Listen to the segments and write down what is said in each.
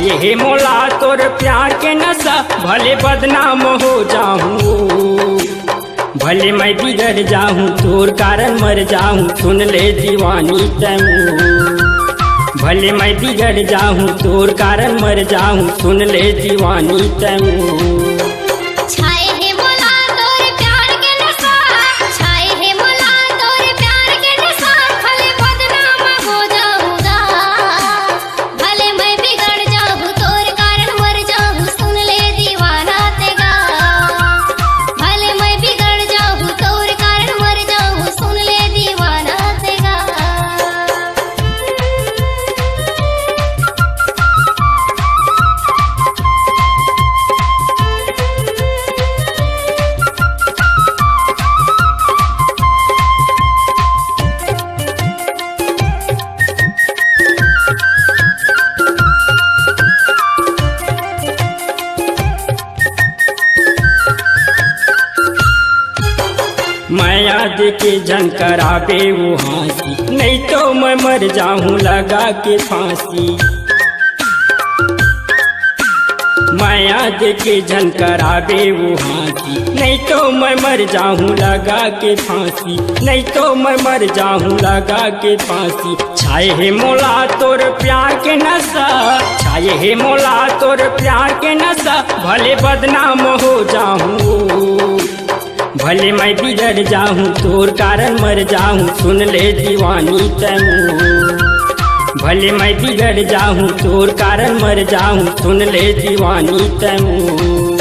छाये हे मोला तोर प्यार के नशा, भले बदनाम हो जाऊं, भले मैं बिगड़ जाऊं, तोर कारण मर जाऊं, सुन ले दीवानी तैमू। भले मैं बिगड़ जाऊं, तोर कारण मर जाऊं, सुन ले दीवानी तैमू। माया देके झनकराबे वो हंसी, नहीं तो मैं मर जाऊं लगा के फांसी। माया देके झनकराबे वो हंसी, नहीं तो मैं मर जाऊं लगा के फांसी, नहीं तो मैं मर जाऊं लगा के फांसी। छाये हे मोला तोर प्यार के नशा, छाये हे मोला तोर प्यार के नशा, भले बदनाम हो जाऊं, भले मैं बिगड़ जाऊं, तोर कारण मर जाऊं, सुन ले दीवानी तैमू। भले मैं बिगड़ जाऊं, तोर कारण मर जाऊं, सुन ले दीवानी तैमू।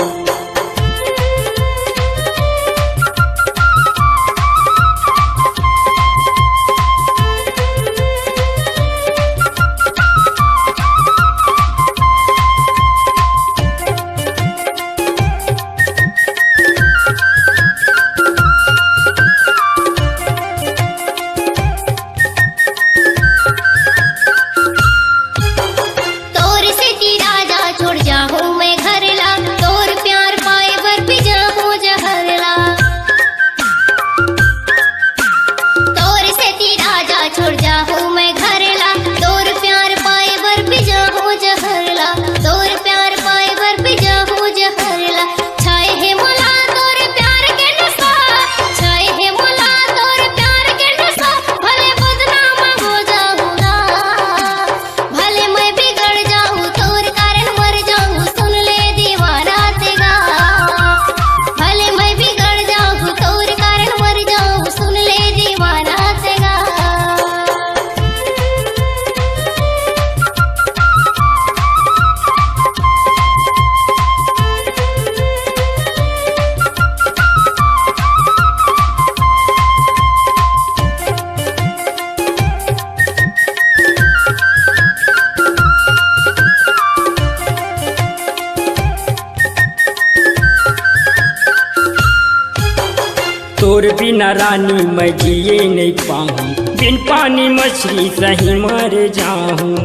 तोर बिना रानी मैं जिए नहीं पाऊं, बिन पानी मछली सही मर जाऊं।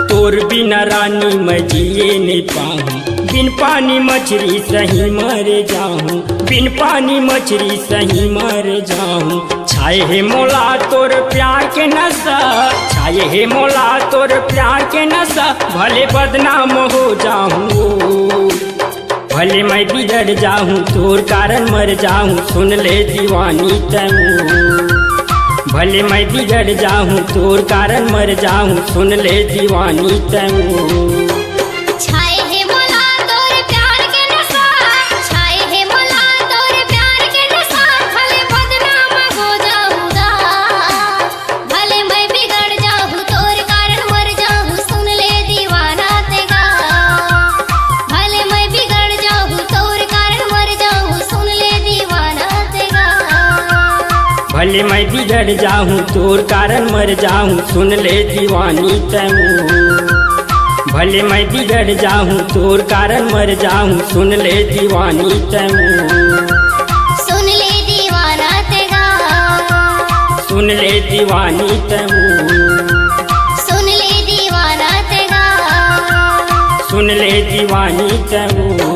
तोर बिना रानी मैं जिए नहीं पाऊं, बिन पानी मछली सही मर जाऊं, बिन पानी मछली सही मर जाऊं। छाये हे मोला तोर प्यार के नशा, छाये हे मोला तोर प्यार के नशा, भले बदनाम हो जाऊं, भले मैं बिगड़ जाऊं, तोर कारण मर जाऊं, सुन ले दीवानी तैमू। भले मैं बिगड़ जाऊं, तोर कारण मर जाऊं, सुन ले दीवानी तैमू। भले मैं बिगड़ जाऊं, तोर कारण मर जाऊं, सुन ले दीवानी तैमू। भले मैं बिगड़ जाऊं, तोर कारण मर जाऊं, सुन ले दीवानी तैमू। सुन ले दीवाना तेगा, सुन ले दीवानी तैमू। सुन ले दीवाना तेगा, सुन ले दीवानी तैमू।